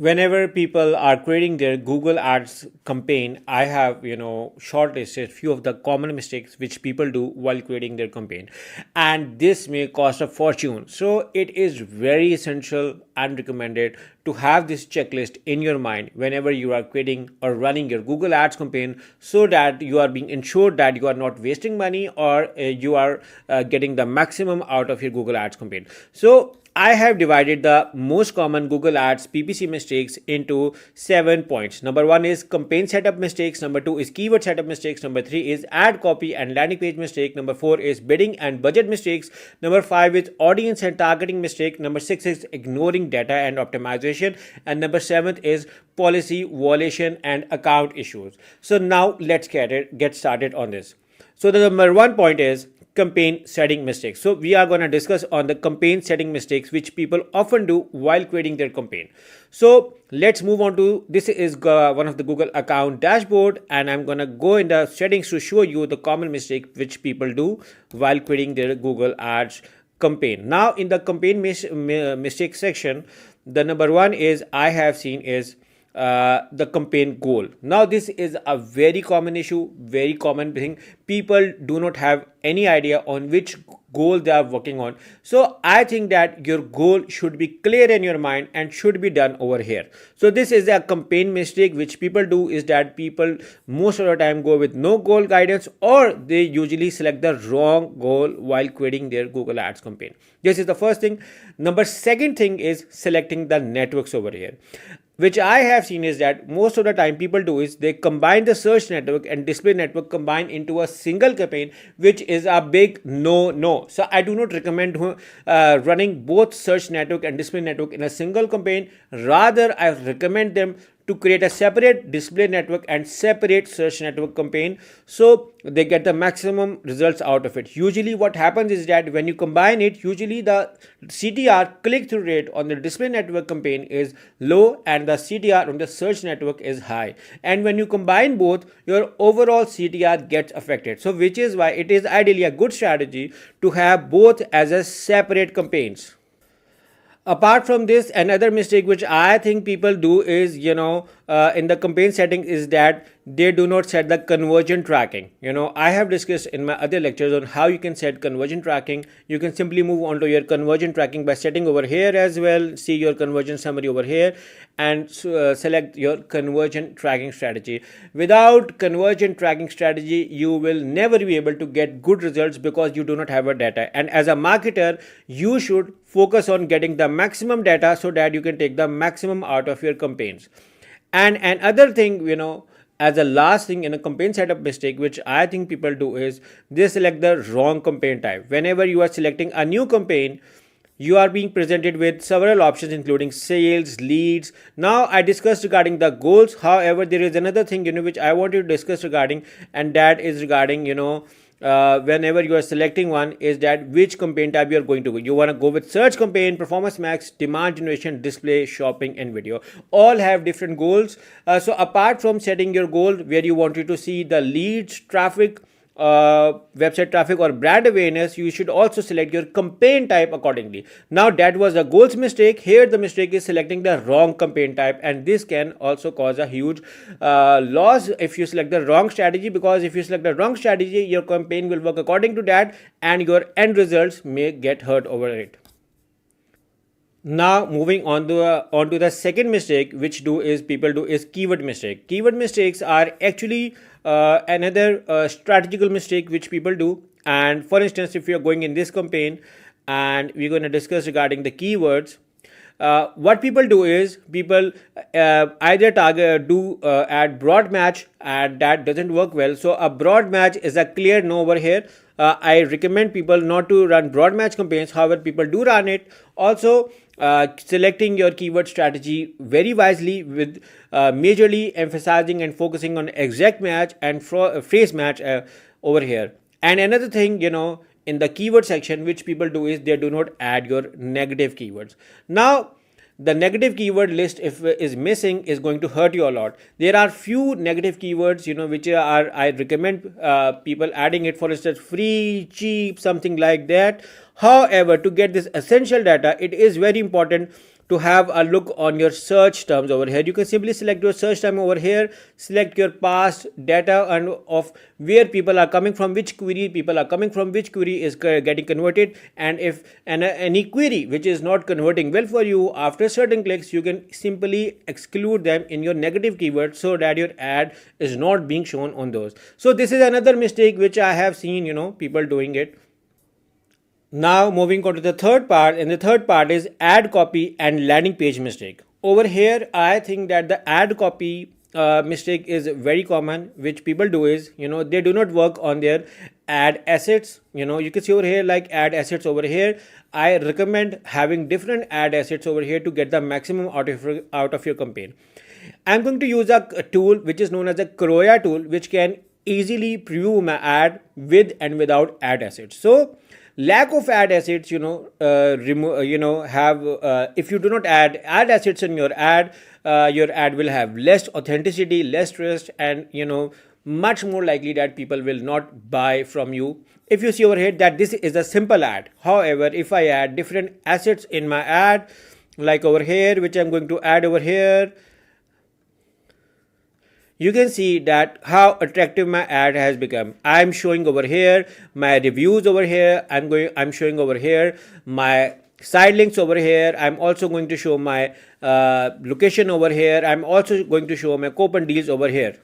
whenever people are creating their Google Ads campaign, I have shortlisted few of the common mistakes which people do while creating their campaign, and this may cost a fortune. So it is very essential and recommended to have this checklist in your mind whenever you are creating or running your Google Ads campaign, so that you are being ensured that you are not wasting money, or you are getting the maximum out of your Google Ads campaign. So I have divided the most common Google Ads PPC mistakes into 7 points. Number 1 is campaign setup mistakes. Number 2 is keyword setup mistakes. Number 3 is ad copy and landing page mistake. Number 4 is bidding and budget mistakes. Number 5 is audience and targeting mistake. Number 6 is ignoring data and optimization. And number 7 is policy violation and account issues. So now let's get started on this. So the number 1 point is campaign setting mistakes. So we are going to discuss on the campaign setting mistakes which people often do while creating their campaign. So let's move on to this is one of the Google account dashboard, and I'm going to go in the settings to show you the common mistake which people do while creating their Google Ads campaign. Now in the campaign mistake section, the number 1 is I have seen is the campaign goal. Now this is a very common issue, very common thing. People do not have any idea on which goal they are working on. So I think that your goal should be clear in your mind and should be done over here. So this is a campaign mistake which people do, is that people most of the time go with no goal guidance, or they usually select the wrong goal while creating their Google Ads campaign. This is the first thing. Number 2nd thing is selecting the networks over here, which I have seen is that most of the time people do is they combine the search network and display network combine into a single campaign, which is a big no. So I do not recommend running both search network and display network in a single campaign. Rather, I recommend them to create a separate display network and separate search network campaign, so they get the maximum results out of it. Usually what happens is that when you combine it, usually the CTR click-through rate on the display network campaign is low and the CTR on the search network is high, and when you combine both, your overall CTR gets affected. So which is why it is ideally a good strategy to have both as a separate campaigns. Apart from this, another mistake which I think people do is in the campaign setting is that they do not set the conversion tracking. I have discussed in my other lectures on how you can set conversion tracking. You can simply move on to your conversion tracking by setting over here as well, see your conversion summary over here, and select your conversion tracking strategy. Without conversion tracking strategy, you will never be able to get good results because you do not have a data, and as a marketer you should focus on getting the maximum data so that you can take the maximum out of your campaigns. And another thing, as a last thing in a campaign setup mistake which I think people do is they select the wrong campaign type. Whenever you are selecting a new campaign, you are being presented with several options including sales, leads. Now I discussed regarding the goals. However, there is another thing which I want to discuss regarding, and that is regarding whenever you are selecting one, is that which campaign type you are going to go. You want to go with search campaign, performance max, demand generation, display, shopping, and video. All have different goals. So apart from setting your goal where you wanted to see the leads, traffic, website traffic or brand awareness, you should also select your campaign type accordingly. Now that was a goals mistake. Here the mistake is selecting the wrong campaign type, and this can also cause a huge loss if you select the wrong strategy, because if you select the wrong strategy, your campaign will work according to that and your end results may get hurt over it. Now moving on to onto the second mistake which people do is keyword mistake. Keyword mistakes are actually another strategical mistake which people do. And for instance, if you are going in this campaign and we're going to discuss regarding the keywords, what people do is people either add broad match, and that doesn't work well. So a broad match is a clear no over here. I recommend people not to run broad match campaigns. However, people do run it. Also, selecting your keyword strategy very wisely with majorly emphasizing and focusing on exact match and phrase match over here. And another thing, in the keyword section which people do is they do not add your negative keywords. Now the negative keyword list, if is missing, is going to hurt you a lot. There are few negative keywords which are I recommend people adding it, for instance free, cheap, something like that. However, to get this essential data, it is very important to have a look on your search terms over here, you can simply select your search term over here, select your past data and of where people are coming from, which query people are coming from, which query is getting converted, and if any query which is not converting well for you after certain clicks, you can simply exclude them in your negative keyword so that your ad is not being shown on those. So this is another mistake which I have seen, people doing it. Now moving on to the third part, and the third part is ad copy and landing page mistake. Over here, I think that the ad copy mistake is very common, which people do is, they do not work on their ad assets. You can see over here like ad assets over here. I recommend having different ad assets over here to get the maximum out of your campaign. I'm going to use a tool which is known as a Kroya tool, which can easily preview my ad with and without ad assets. So lack of ad assets, have if you do not add ad assets in your ad will have less authenticity, less trust, and much more likely that people will not buy from you. If you see over here that this is a simple ad, however, if I add different assets in my ad, like over here, which I'm going to add over here, you can see that how attractive my ad has become. I'm showing over here my reviews over here. I'm showing over here my side links over here. I'm also going to show my location over here. I'm also going to show my coupon deals over here.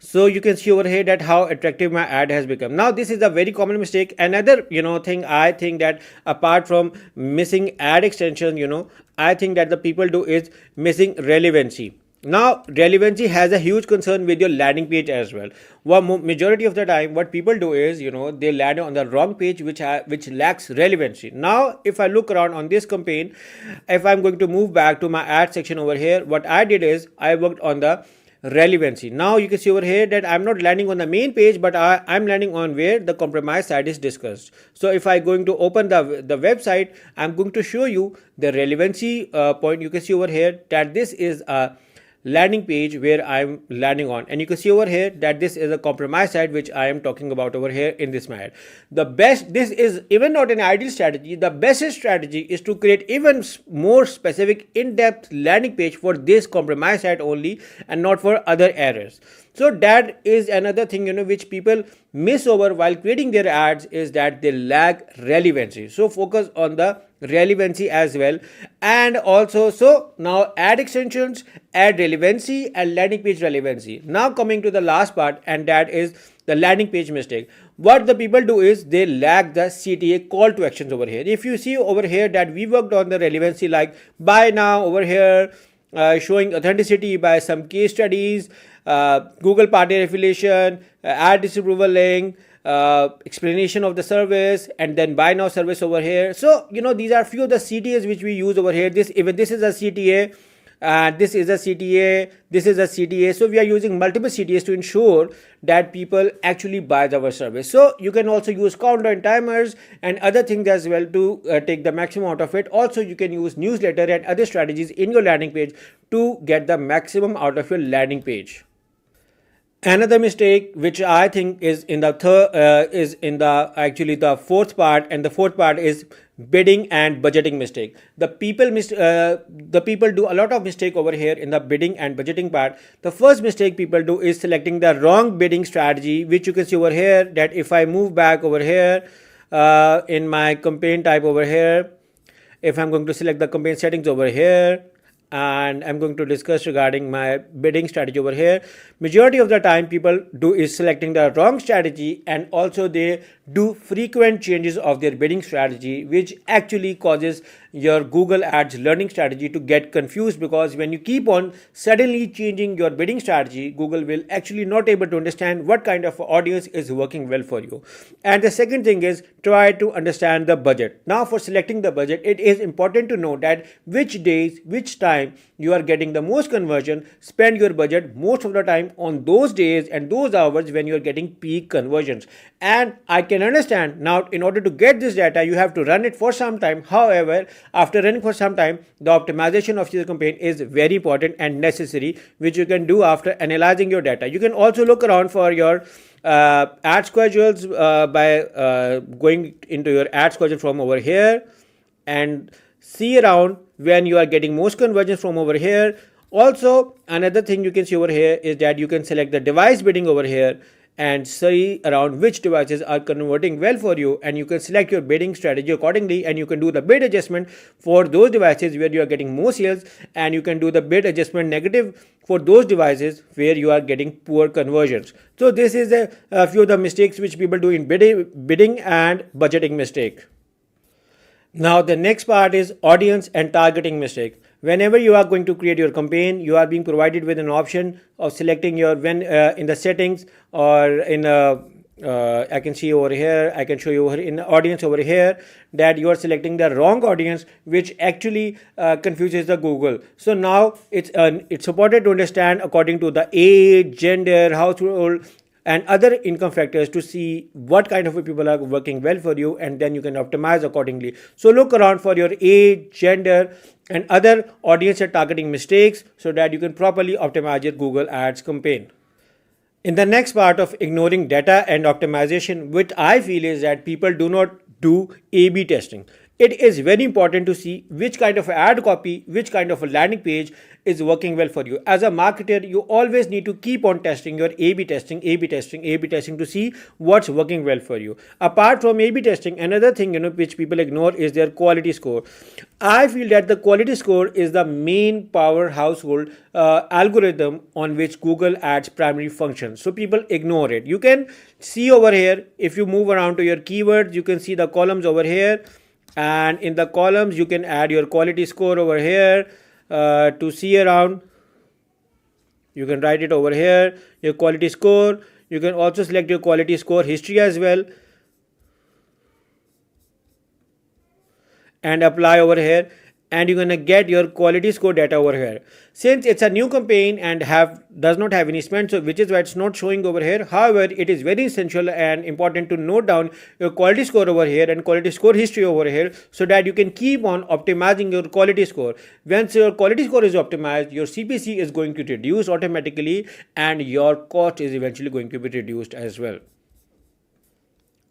So you can see over here that how attractive my ad has become. Now this is a very common mistake. Another thing I think that apart from missing ad extensions, I think that the people do is missing relevancy. Now relevancy has a huge concern with your landing page as well. Majority of the time what people do is they land on the wrong page which lacks relevancy. Now if I look around on this campaign, if I'm going to move back to my ad section over here, what I did is I worked on the relevancy. Now you can see over here that I'm not landing on the main page, but I'm landing on where the compromise side is discussed. So if I'm going to open the website, I'm going to show you the relevancy point. You can see over here that this is a landing page where I'm landing on, and you can see over here that this is a compromise site which I am talking about over here in this ad. This is even not an ideal strategy. The best strategy is to create even more specific in-depth landing page for this compromise site only and not for other errors. So that is another thing which people miss over while creating their ads, is that they lack relevancy. So focus on the relevancy as well. And also, so now ad extensions, ad relevancy, and landing page relevancy. Now coming to the last part, and that is the landing page mistake. What the people do is they lack the CTA call to actions over here. If you see over here that we worked on the relevancy like buy now over here, showing authenticity by some case studies, Google partner affiliation, ad disapproval link, explanation of the service, and then buy now service over here. So these are few of the CTAs which we use over here. This is a CTA, this is a CTA, this is a CTA. So we are using multiple CTAs to ensure that people actually buy our service. So you can also use countdown timers and other things as well to take the maximum out of it. Also you can use newsletter and other strategies in your landing page to get the maximum out of your landing page. Another mistake which I think is in the fourth part, and the fourth part is bidding and budgeting mistake. The people do a lot of mistake over here in the bidding and budgeting part. The first mistake people do is selecting the wrong bidding strategy, which you can see over here that if I move back over here in my campaign type over here, if I'm going to select the campaign settings over here, and I'm going to discuss regarding my bidding strategy over here. Majority of the time people do is selecting the wrong strategy, and also they do frequent changes of their bidding strategy, which actually causes your Google Ads learning strategy to get confused, because when you keep on suddenly changing your bidding strategy, Google will actually not able to understand what kind of audience is working well for you. And the second thing is try to understand the budget. Now for selecting the budget, it is important to know that which days, which time you are getting the most conversion. Spend your budget most of the time on those days and those hours when you are getting peak conversions. And I can understand now, in order to get this data you have to run it for some time. However, after running for some time, the optimization of your campaign is very important and necessary, which you can do after analyzing your data. You can also look around for your ad schedules by going into your ad schedule from over here and see around when you are getting most conversions from over here. Also, another thing you can see over here is that you can select the device bidding over here and see around which devices are converting well for you, and you can select your bidding strategy accordingly, and you can do the bid adjustment for those devices where you are getting more sales, and you can do the bid adjustment negative for those devices where you are getting poor conversions. So this is a few of the mistakes which people do in bidding and budgeting mistake. Now the next part is audience and targeting mistake. Whenever you are going to create your campaign, you are being provided with an option of selecting your when in the settings or in I can see over here, I can show you over in the audience over here that you are selecting the wrong audience, which actually confuses the Google. So now it's important to understand according to the age, gender, household, and other income factors to see what kind of people are working well for you, and then you can optimize accordingly. So look around for your age, gender, and other audience and targeting mistakes so that you can properly optimize your Google Ads campaign. In the next part of ignoring data and optimization, what I feel is that people do not do A/B testing. It is very important to see which kind of ad copy, which kind of a landing page is working well for you. As a marketer, you always need to keep on testing your A/B testing, A/B testing, A/B testing to see what's working well for you. Apart from A/B testing, another thing which people ignore is their quality score. I feel that the quality score is the main power household algorithm on which Google Ads primary functions. So people ignore it. You can see over here, if you move around to your keywords, you can see the columns over here. And in the columns, you can add your quality score over here to see around. You can write it over here, your quality score. You can also select your quality score history as well and apply over here, and you're gonna get your quality score data over here. Since it's a new campaign and does not have any spend, so which is why it's not showing over here. However, it is very essential and important to note down your quality score over here and quality score history over here so that you can keep on optimizing your quality score. Once your quality score is optimized, your CPC is going to reduce automatically and your cost is eventually going to be reduced as well.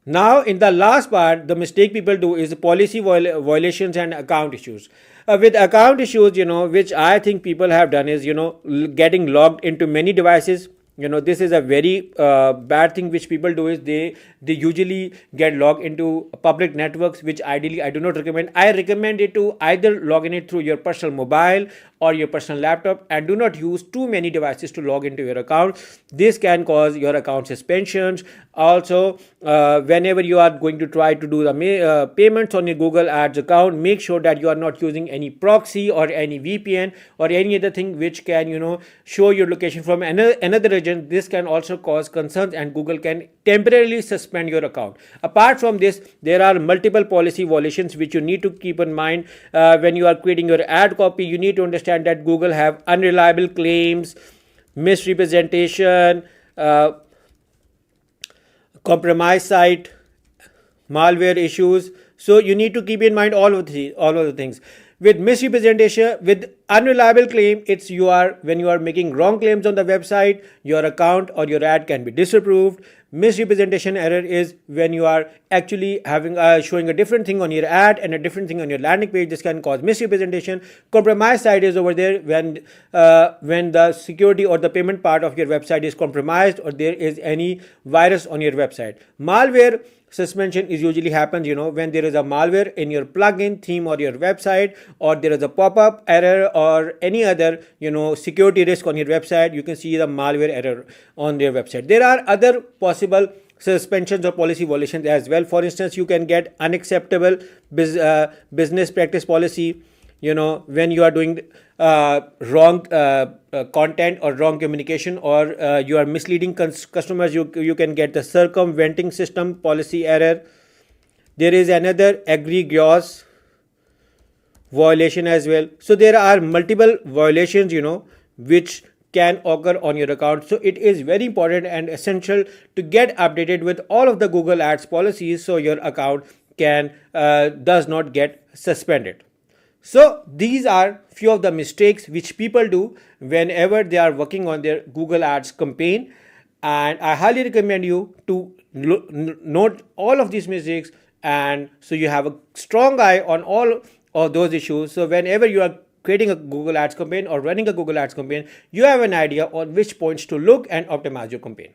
Now, in the last part, the mistake people do is policy violations and account issues. With account issues, which I think people have done is, getting logged into many devices. This is a very bad thing which people do is they usually get logged into public networks, which ideally I do not recommend. I recommend it to either log in it through your personal mobile or your personal laptop, and do not use too many devices to log into your account. This can cause your account suspensions. Also, whenever you are going to try to do the payments on your Google Ads account, make sure that you are not using any proxy or any VPN or any other thing which can show your location from another region. This can also cause concerns and Google can temporarily suspend your account. Apart from this, there are multiple policy violations which you need to keep in mind when you are creating your ad copy. You need to understand that Google have unreliable claims, misrepresentation, compromised site, malware issues. So you need to keep in mind all of the things. With misrepresentation, with unreliable claim, when you are making wrong claims on the website, your account or your ad can be disapproved. Misrepresentation error is when you are actually having showing a different thing on your ad and a different thing on your landing page. This can cause misrepresentation. Compromised site is over there when the security or the payment part of your website is compromised or there is any virus on your website. Malware suspension is usually happens when there is a malware in your plugin, theme, or your website, or there is a pop-up error or any other security risk on your website. You can see the malware error on their website. There are other possible suspensions or policy violations as well. For instance, you can get unacceptable business practice policy when you are doing wrong content or wrong communication, or you are misleading customers. You can get the circumventing system policy error. There is another egregious violation as well. So there are multiple violations which can occur on your account. So it is very important and essential to get updated with all of the Google Ads policies so your account does not get suspended. So these are few of the mistakes which people do whenever they are working on their Google Ads campaign, and I highly recommend you to note all of these mistakes, and so you have a strong eye on all or those issues. So whenever you are creating a Google Ads campaign or running a Google Ads campaign, you have an idea on which points to look and optimize your campaign.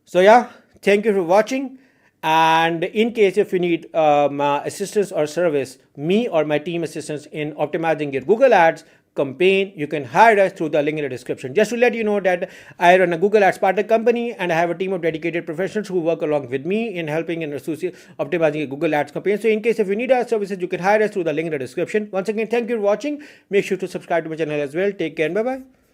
So yeah, thank you for watching. And in case if you need assistance or service, me or my team assistance in optimizing your Google Ads campaign, you can hire us through the link in the description. Just to let you know that I run a Google Ads partner company and I have a team of dedicated professionals who work along with me in helping and optimizing a Google Ads campaign. So in case if you need our services, you can hire us through the link in the description. Once again, thank you for watching. Make sure to subscribe to my channel as well. Take care and bye bye.